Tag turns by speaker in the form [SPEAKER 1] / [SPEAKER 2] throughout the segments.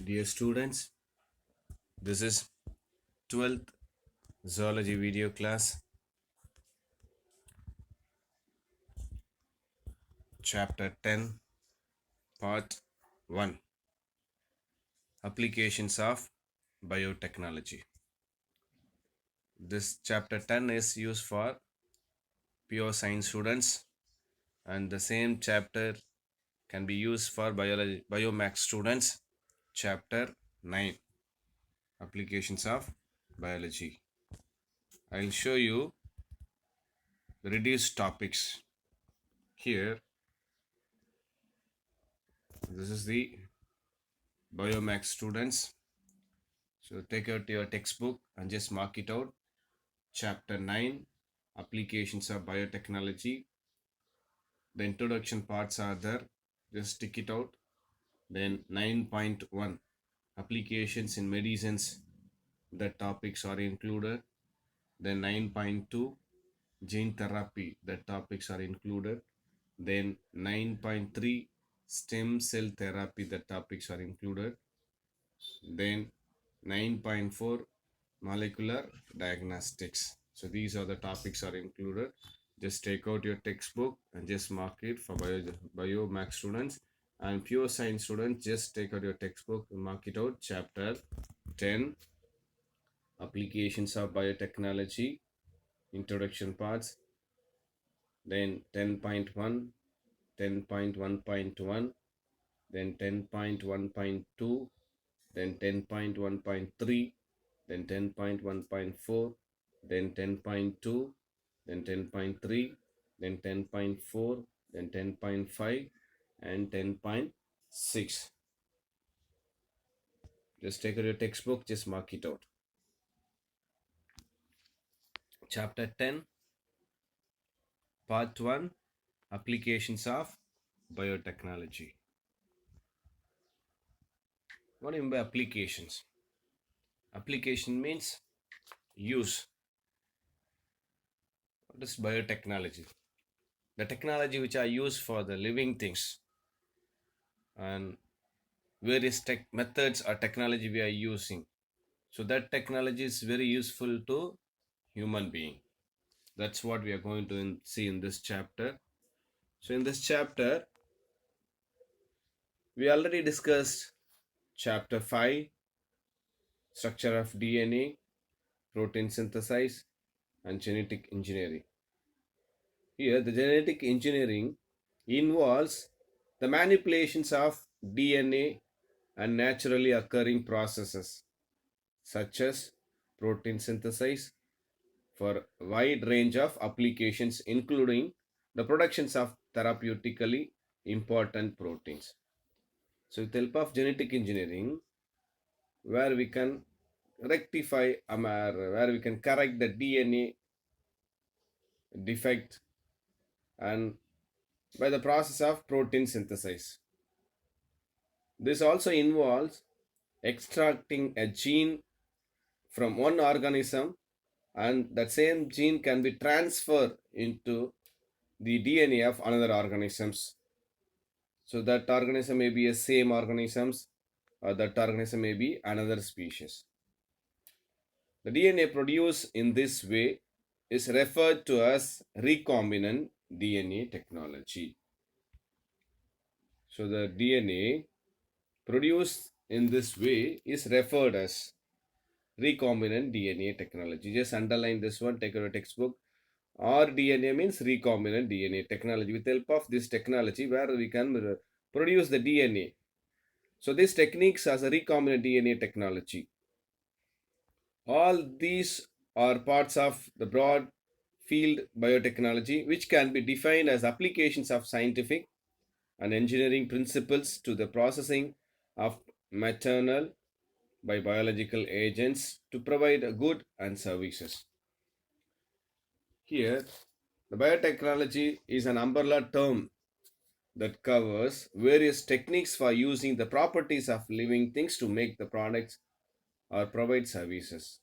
[SPEAKER 1] Dear students, this is 12th Zoology video class, Chapter 10, Part 1, Applications of Biotechnology. This Chapter 10 is used for pure science students, and the same chapter can be used for biomax students. Chapter 9, Applications of Biology. I'll show you the reduced topics here. This is the biomax students. So take out your textbook and just mark it out. Chapter 9, Applications of Biotechnology. The introduction parts are there. Just stick it out. Then 9.1, Applications in Medicines. The topics are included. Then 9.2, Gene Therapy. The topics are included. Then 9.3, Stem Cell Therapy. The topics are included. Then 9.4, molecular diagnostics. So these are the topics are included. Just take out your textbook and just mark it for bio max students, and pure science students just take out your textbook and mark it out. Chapter 10, Applications of Biotechnology, introduction parts. Then 10.1, 10.1.1, then 10.1.2, then 10.1.3, then 10.1.4, then 10.2, then 10.3, then 10.4, then 10.5, and 10.6. Just take out your textbook, just mark it out. Chapter 10, Part 1, Applications of Biotechnology. What do you mean by applications? Application means use. What is biotechnology? The technology which are used for the living things, and various methods or technology we are using. So that technology is very useful to human being. That's what we are going to see in this chapter. So in this chapter, we already discussed chapter 5, structure of DNA, protein synthesis, and genetic engineering. Here, the genetic engineering involves the manipulations of DNA and naturally occurring processes such as protein synthesis for a wide range of applications, including the productions of therapeutically important proteins. So with the help of genetic engineering, where we can rectify where we can correct the DNA defect, and by the process of protein synthesis. This also involves extracting a gene from one organism, and that same gene can be transferred into the DNA of another organisms. So that organism may be a same organisms, or that organism may be another species. The DNA produced in this way is referred to as recombinant DNA technology. So the DNA produced in this way is referred as recombinant DNA technology. Just underline this one, take your textbook. rDNA means recombinant DNA technology. With the help of this technology, where we can produce the DNA. So these techniques as a recombinant DNA technology. All these are parts of the broad field biotechnology, which can be defined as applications of scientific and engineering principles to the processing of material by biological agents to provide good and services. Here, the biotechnology is an umbrella term that covers various techniques for using the properties of living things to make the products or provide services.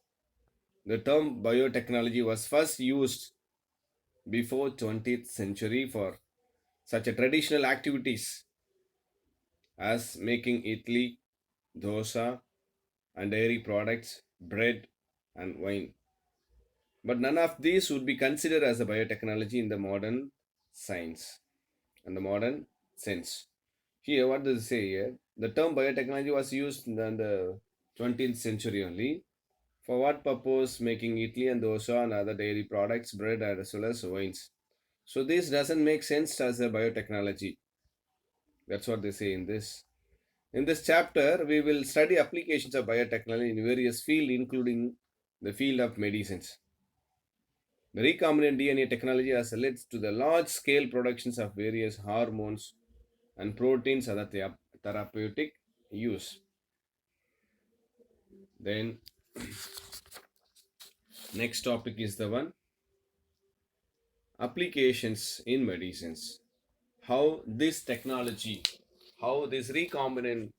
[SPEAKER 1] The term biotechnology was first used before 20th century for such as traditional activities as making idli, dosa, and dairy products, bread, and wine. But none of these would be considered as a biotechnology in the modern science and the modern sense. Here, what does it say here? The term biotechnology was used in the 20th century only. For what purpose? Making idli and dosa and other dairy products, bread, as well as wines. So this doesn't make sense as a biotechnology. That's what they say in this. In this chapter, we will study applications of biotechnology in various fields, including the field of medicines. The recombinant DNA technology has led to the large-scale productions of various hormones and proteins other therapeutic use. Then next topic is the one applications in medicines. How this technology, how this recombinant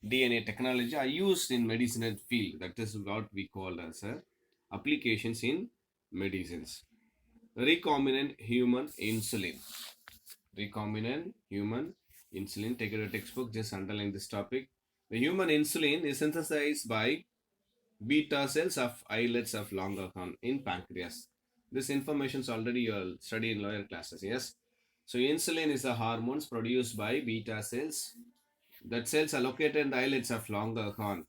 [SPEAKER 1] DNA technology are used in medicinal field. That is what we call as applications in medicines. Recombinant human insulin. Recombinant human insulin. Take a textbook, just underline this topic. The human insulin is synthesized by beta cells of islets of Langerhans in pancreas. This information is already you studied in lower classes, yes? So insulin is a hormones produced by beta cells. That cells are located in the islets of Langerhans.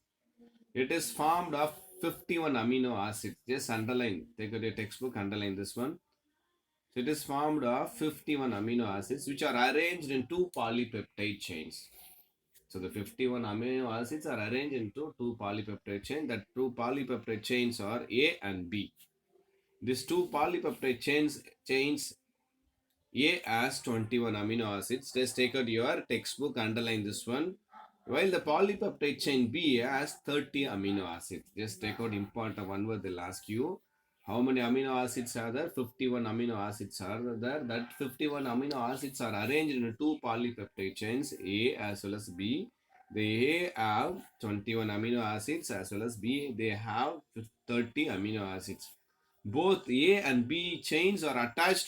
[SPEAKER 1] It is formed of 51 amino acids. Just underline, take a textbook, underline this one. So it is formed of 51 amino acids which are arranged in two polypeptide chains. So the 51 amino acids are arranged into two polypeptide chains. That two polypeptide chains are A and B. These two polypeptide chains A has 21 amino acids. Just take out your textbook, underline this one. While the polypeptide chain B has 30 amino acids. Just take out important one word, they'll ask you. How many amino acids are there? 51 amino acids are there. That 51 amino acids are arranged in two polypeptide chains A as well as B. They have 21 amino acids as well as B. They have 30 amino acids. Both A and B chains are attached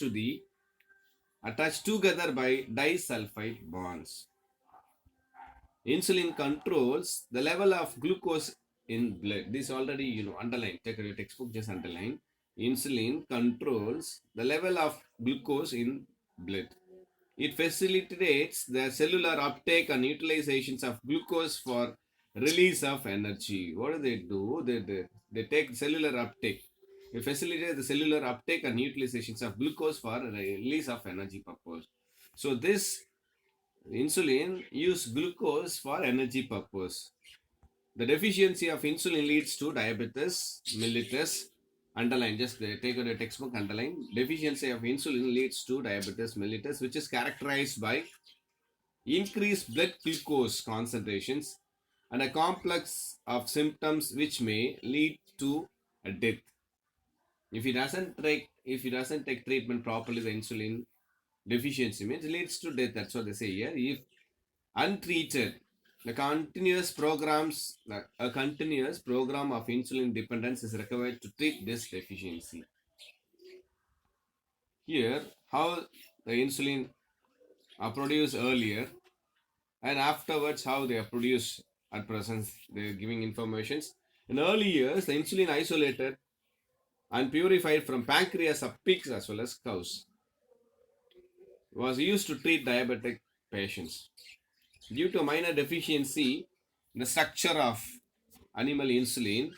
[SPEAKER 1] together by disulfide bonds. Insulin controls the level of glucose in blood. This already underline. Take your textbook, just underline. Insulin controls the level of glucose in blood. It facilitates the cellular uptake and utilizations of glucose for release of energy. What do? They take cellular uptake. They facilitate the cellular uptake and utilizations of glucose for release of energy purpose. So this insulin use glucose for energy purpose. The deficiency of insulin leads to diabetes mellitus. Underline, just take out a textbook, underline. Deficiency of insulin leads to diabetes mellitus, which is characterized by increased blood glucose concentrations and a complex of symptoms which may lead to a death. If he doesn't take treatment properly, the insulin deficiency means leads to death. That's what they say here. If untreated, a continuous program of insulin dependence is required to treat this deficiency. Here, how the insulin are produced earlier and afterwards how they are produced at present. They are giving informations. In early years, the insulin isolated and purified from pancreas of pigs as well as cows was used to treat diabetic patients. Due to minor deficiency in the structure of animal insulin,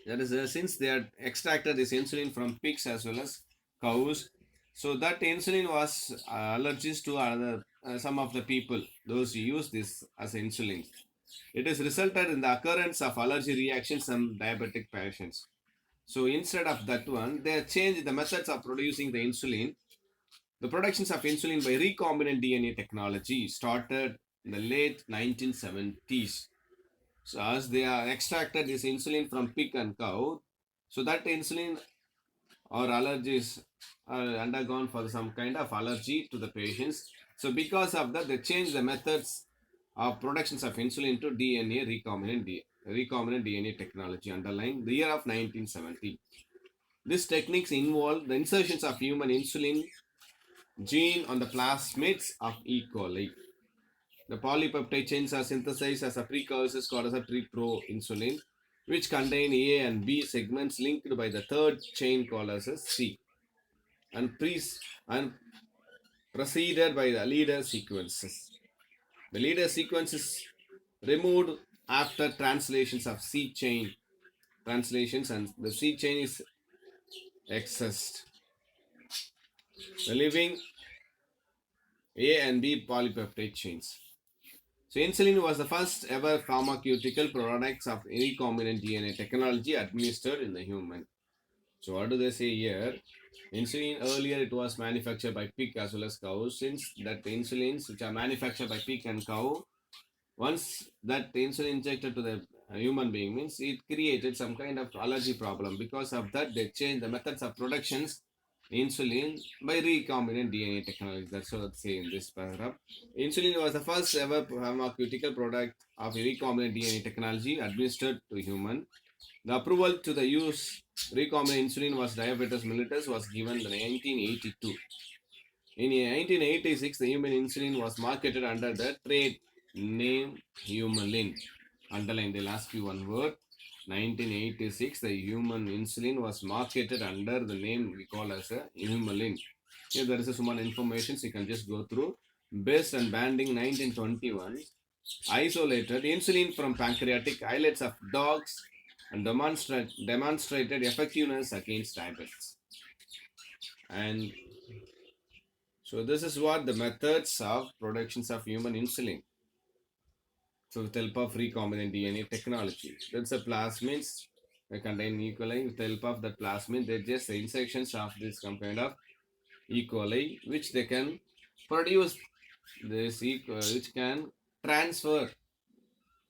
[SPEAKER 1] that is, since they had extracted this insulin from pigs as well as cows, so that insulin was allergies to some of the people, those who use this as insulin. It has resulted in the occurrence of allergy reactions in diabetic patients. So instead of that one, they changed the methods of producing the insulin. The productions of insulin by recombinant DNA technology started in the late 1970s. So as they are extracted this insulin from pig and cow, so that insulin or allergies are undergone for some kind of allergy to the patients. So because of that, they change the methods of productions of insulin to recombinant DNA technology. Underlying the year of 1970. These techniques involve the insertions of human insulin gene on the plasmids of E. coli. The polypeptide chains are synthesized as a precursor called as a triproinsulin, which contain A and B segments linked by the third chain called as a C, and, and preceded by the leader sequences. The leader sequence is removed after translations of C chain translations, and the C chain is accessed. The living A and B polypeptide chains. So insulin was the first ever pharmaceutical product of recombinant DNA technology administered in the human. So what do they say here? Insulin earlier it was manufactured by pig as well as cow. Since that the insulins which are manufactured by pig and cow, once that insulin injected to the human being means it created some kind of allergy problem. Because of that, they changed the methods of productions insulin by recombinant DNA technology. That's what they say in this paragraph. Insulin was the first ever pharmaceutical product of recombinant DNA technology administered to human. The approval to the use recombinant insulin was diabetes mellitus was given in 1982. In 1986, the human insulin was marketed under the trade name Humalin. Underline, they'll ask you one word. 1986, the human insulin was marketed under the name we call as a Humalin. Here there is a small information, so you can just go through. Based on banding 1921, isolated insulin from pancreatic islets of dogs and demonstrated effectiveness against diabetes. And so this is what the methods of productions of human insulin. So with the help of recombinant DNA technology. That's the plasmids they contain E. coli. With the help of that plasmid, they're just the insertions of this kind of E. coli, which they can produce this which can transfer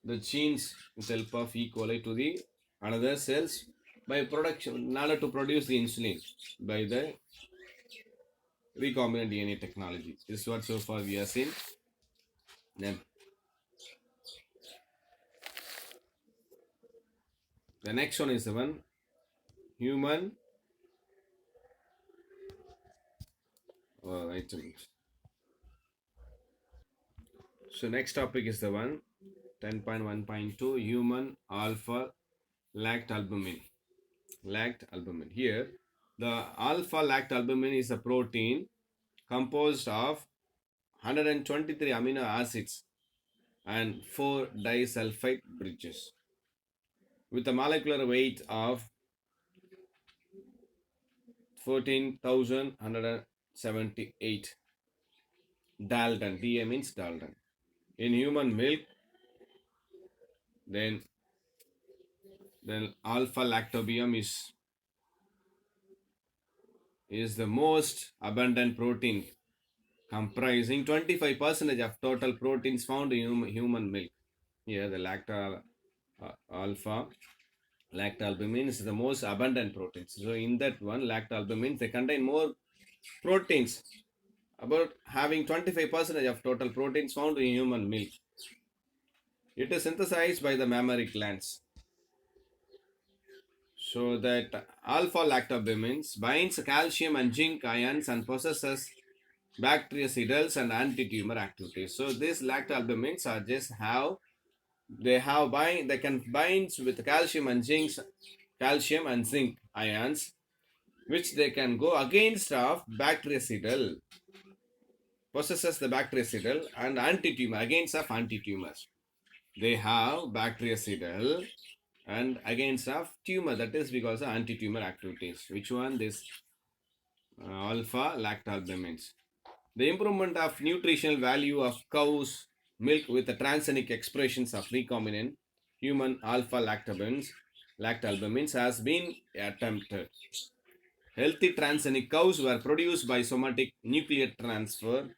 [SPEAKER 1] the genes with the help of E. coli to the another cells by production in order to produce the insulin by the recombinant DNA technology. This is what so far we have seen. Then the next one is the one human items. So next topic is the one 10.1.2 human alpha lactalbumin. Lactalbumin. Here the alpha lactalbumin is a protein composed of 123 amino acids and 4 disulfide bridges with a molecular weight of 14,178 Dalton. Da means Dalton. In human milk, then alpha lactobium is the most abundant protein, comprising 25% of total proteins found in human milk. Here the alpha lactalbumin is the most abundant proteins. So in that one lactalbumin, they contain more proteins, about having 25% of total proteins found in human milk. It is synthesized by the mammary glands. So that alpha lactalbumin binds calcium and zinc ions and possesses bactericidals and anti-tumor activities. So these lactalbumins are just how they can bind with calcium and zinc ions, which they can go against of bactericidal, possesses the bactericidal and anti-tumor, against of anti-tumors. They have bactericidal and against of tumor, that is because of anti-tumor activities. Which one? This alpha lactalbumins. The improvement of nutritional value of cow's milk with the transgenic expressions of recombinant human alpha lactalbumins has been attempted. Healthy transgenic cows were produced by somatic nuclear transfer,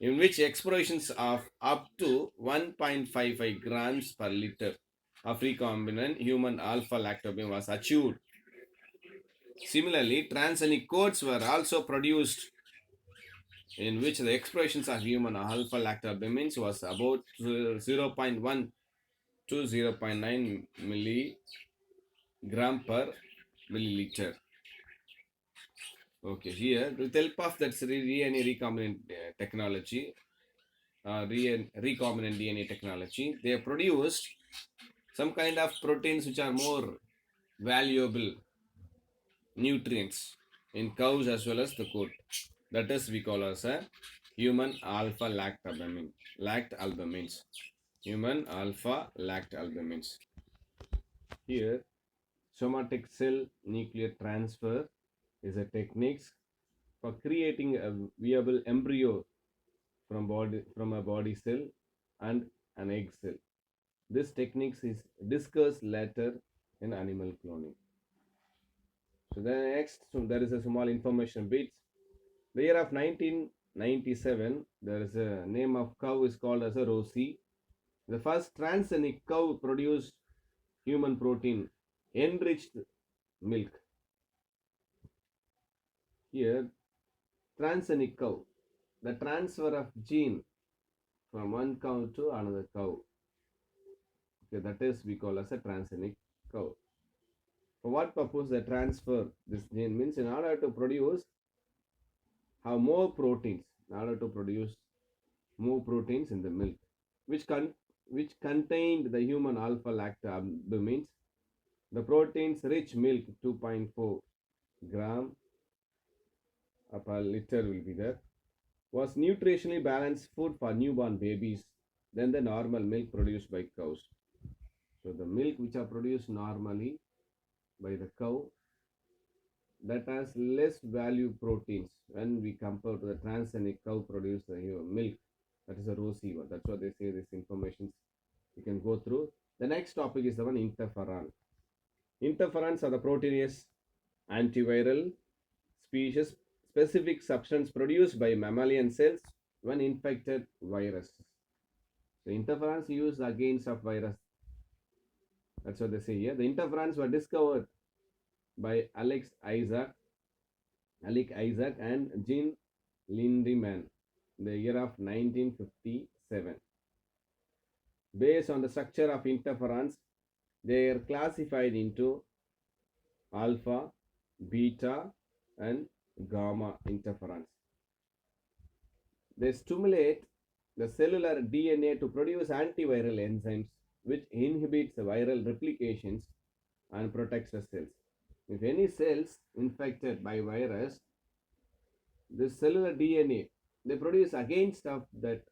[SPEAKER 1] in which expressions of up to 1.55 grams per liter of recombinant human alpha lactobium was achieved. Similarly, transgenic goats were also produced, in which the expressions of human alpha lactalbumins was about 0.1 to 0.9 milligram per milliliter. Okay, here with help of that DNA recombinant technology, recombinant DNA technology, they have produced some kind of proteins which are more valuable nutrients in cows as well as the goat. That is we call as a human alpha lactalbumins. Lactalbumins. Human alpha lactalbumins. Here, somatic cell nuclear transfer is a technique for creating a viable embryo from a body cell and an egg cell. This technique is discussed later in animal cloning. So then next, so there is a small information bit. The year of 1997, there is a name of cow is called as a Rosie. The first transgenic cow produced human protein enriched milk. Here, transgenic cow, the transfer of gene from one cow to another cow. Okay, that is we call as a transgenic cow. For what purpose the transfer this gene means in order to produce have more proteins, in order to produce more proteins in the milk, which which contained the human alpha lactalbumins. The proteins rich milk 2.4 gram per liter will be there, was nutritionally balanced food for newborn babies than the normal milk produced by cows. So the milk which are produced normally by the cow, that has less value proteins when we compare to the transgenic cow produced milk. That is a rosy one. That's what they say. This information you can go through. The next topic is the one interferon. Interferons are the proteinase antiviral species specific substance produced by mammalian cells when infected virus. So interferons used against of virus. That's what they say here. The interferons were discovered by Alec Isaac and Jean Lindemann in the year of 1957. Based on the structure of interferons, they are classified into alpha, beta, and gamma interferons. They stimulate the cellular DNA to produce antiviral enzymes which inhibits viral replications and protects the cells. If any cells infected by virus, this cellular DNA they produce against of that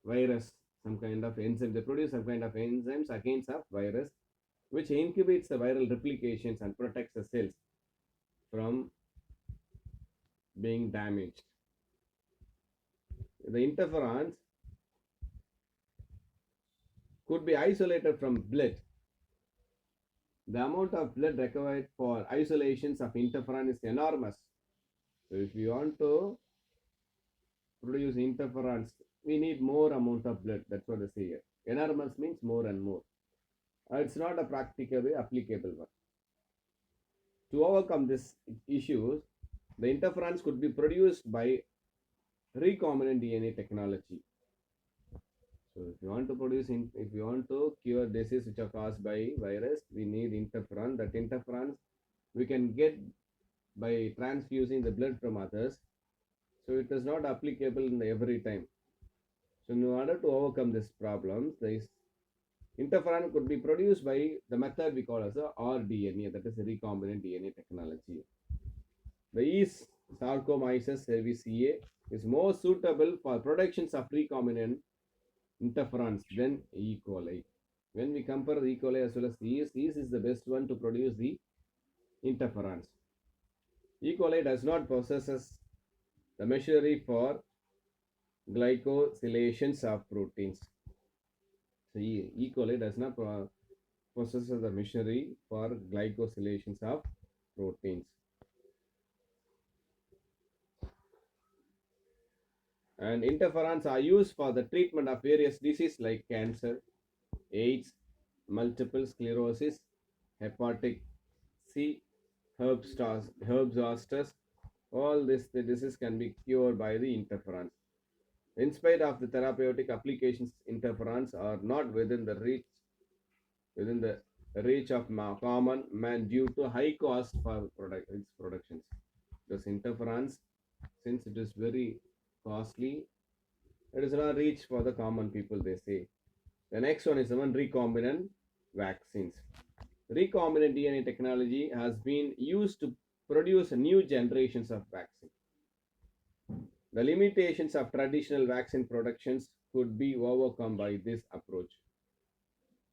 [SPEAKER 1] virus some kind of enzyme. They produce some kind of enzymes against of virus, which inhibits the viral replications and protects the cells from being damaged. The interferons could be isolated from blood. The amount of blood required for isolations of interferon is enormous. So if you want to produce interferons, we need more amount of blood. That's what they say here. Enormous means more and more. It's not a practically applicable one. To overcome this issues, the interferons could be produced by recombinant DNA technology. So if you want to if you want to cure disease which are caused by virus, we need interferon. That interferons we can get by transfusing the blood from others. So it is not applicable in every time. So in order to overcome this problem, this interferon could be produced by the method we call as a rDNA, that is recombinant DNA technology. The yeast Saccharomyces cerevisiae is more suitable for productions of recombinant interferons than E. coli. When we compare the E. coli as well as yeast is the best one to produce the interferons. E. coli does not possess the machinery for glycosylations of proteins. So E. coli does not possess the machinery for glycosylations of proteins. And interferons are used for the treatment of various diseases like cancer, AIDS, multiple sclerosis, hepatic C, herb zoster. All this the disease can be cured by the interferons. In spite of the therapeutic applications, interferons are not within the reach of common man due to high cost for its productions. This interference, since it is very costly, it is not reach for the common people, they say. The next one is the one recombinant vaccines. Recombinant DNA technology has been used to produce new generations of vaccine. The limitations of traditional vaccine productions could be overcome by this approach.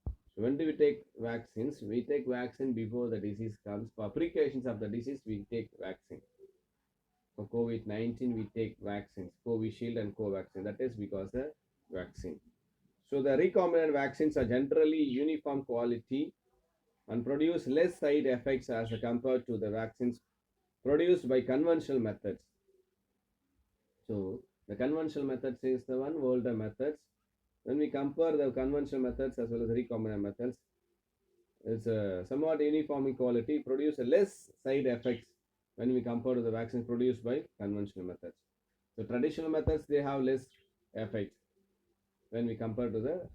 [SPEAKER 1] So when do we take vaccines? We take vaccine before the disease comes. For precautions of the disease, we take vaccine. For COVID-19, we take vaccines, Covishield and Covaxin. That is because the vaccine. So the recombinant vaccines are generally uniform quality and produce less side effects as compared to the vaccines produced by conventional methods. So the conventional methods is the one older methods. When we compare the conventional methods as well as recombinant methods, it's somewhat uniform in quality, produce less side effects when we compare to the vaccines produced by conventional methods. So traditional methods, they have less effects when we compare to the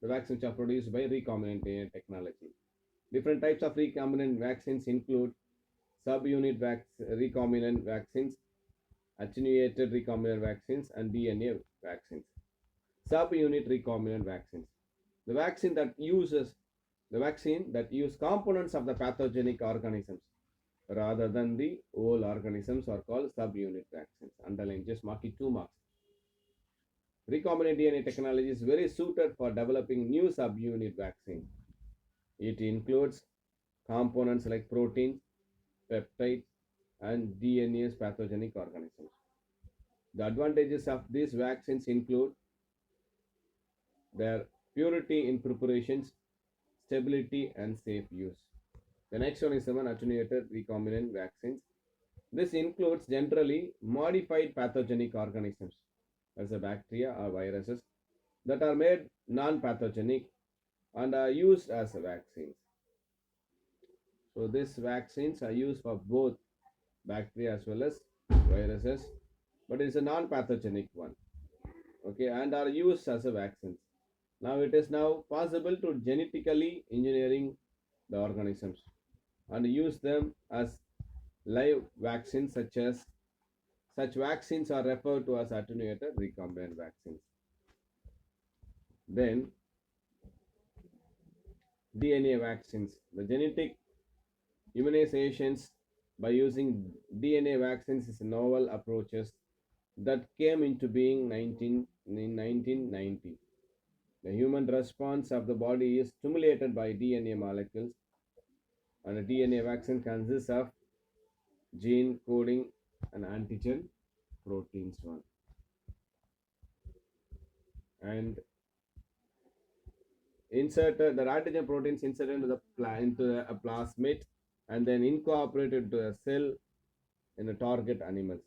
[SPEAKER 1] vaccines which are produced by recombinant technology. Different types of recombinant vaccines include subunit recombinant vaccines, attenuated recombinant vaccines, and DNA vaccines. Subunit recombinant vaccines. The vaccine that uses the vaccine that use components of the pathogenic organisms rather than the whole organisms are called subunit vaccines. Underline, just mark it 2 marks. Recombinant DNA technology is very suited for developing new subunit vaccine. It includes components like proteins, peptides, and DNA's pathogenic organisms. The advantages of these vaccines include their purity in preparations, stability, and safe use. The next one is seven attenuated recombinant vaccines. This includes generally modified pathogenic organisms, as a bacteria or viruses, that are made non-pathogenic and are used as vaccines. So these vaccines are used for both bacteria as well as viruses, but it is a non-pathogenic one. Okay, and are used as a vaccines. Now it is now possible to genetically engineering the organisms and use them as live vaccines, such vaccines are referred to as attenuated recombinant vaccines. Then DNA vaccines. The genetic immunizations by using DNA vaccines is novel approaches that came into being in 1990. The human response of the body is stimulated by DNA molecules, and a DNA vaccine consists of gene coding and antigen proteins one. And inserted the antigen proteins inserted into a plasmid and then incorporated to a cell in the target animals.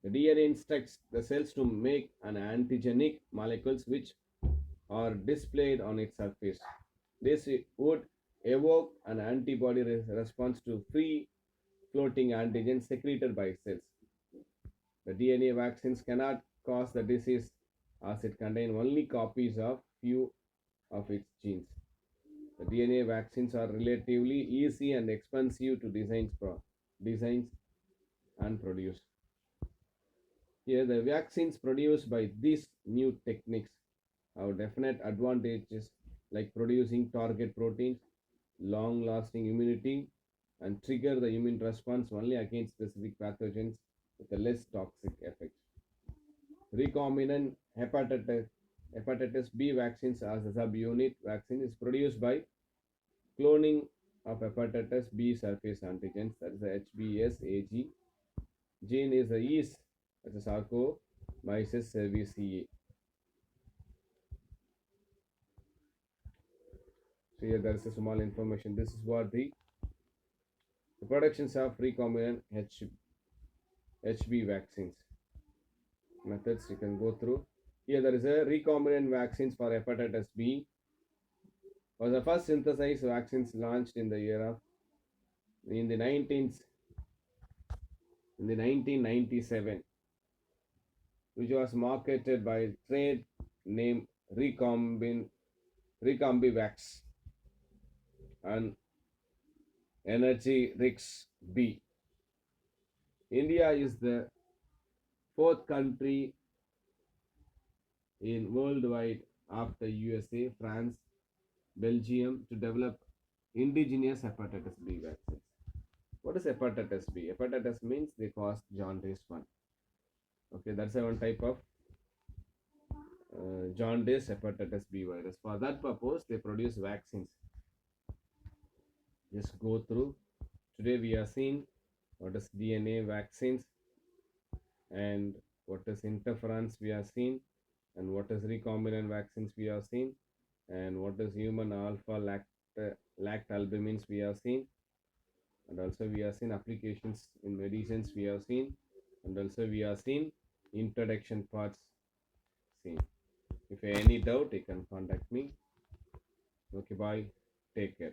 [SPEAKER 1] The DNA instructs the cells to make an antigenic molecules which are displayed on its surface. This would evoke an antibody response to free floating antigens secreted by cells. The DNA vaccines cannot cause the disease as it contains only copies of few of its genes. The DNA vaccines are relatively easy and expensive to design and produce. Here, the vaccines produced by these new techniques have definite advantages like producing target proteins, long lasting immunity, and trigger the immune response only against specific pathogens with a less toxic effect. Recombinant hepatitis B vaccines as a subunit vaccine is produced by cloning of hepatitis B surface antigens, that is the HBsAg. Gene is the yeast, that is Saccharomyces cerevisiae. So here there is a small information. This is what the productions of recombinant HB vaccines. Methods you can go through. Here there is a recombinant vaccines for hepatitis B. Was the first synthesized vaccines launched in the year of in the 1997, which was marketed by trade name Recombivax and Energy Rix B. India is the fourth country in worldwide after USA, France, Belgium to develop indigenous hepatitis B vaccines. What is hepatitis B? Hepatitis means they cause jaundice one. Okay, that's a one type of jaundice hepatitis B virus. For that purpose, they produce vaccines. Just go through. Today we are seeing what is DNA vaccines and what is interference we have seen and what is recombinant vaccines we have seen and what is human alpha lactalbumins we have seen, and also we have seen applications in medicines we have seen, and also we have seen introduction parts seen. If you have any doubt you can contact me. Okay, bye, take care.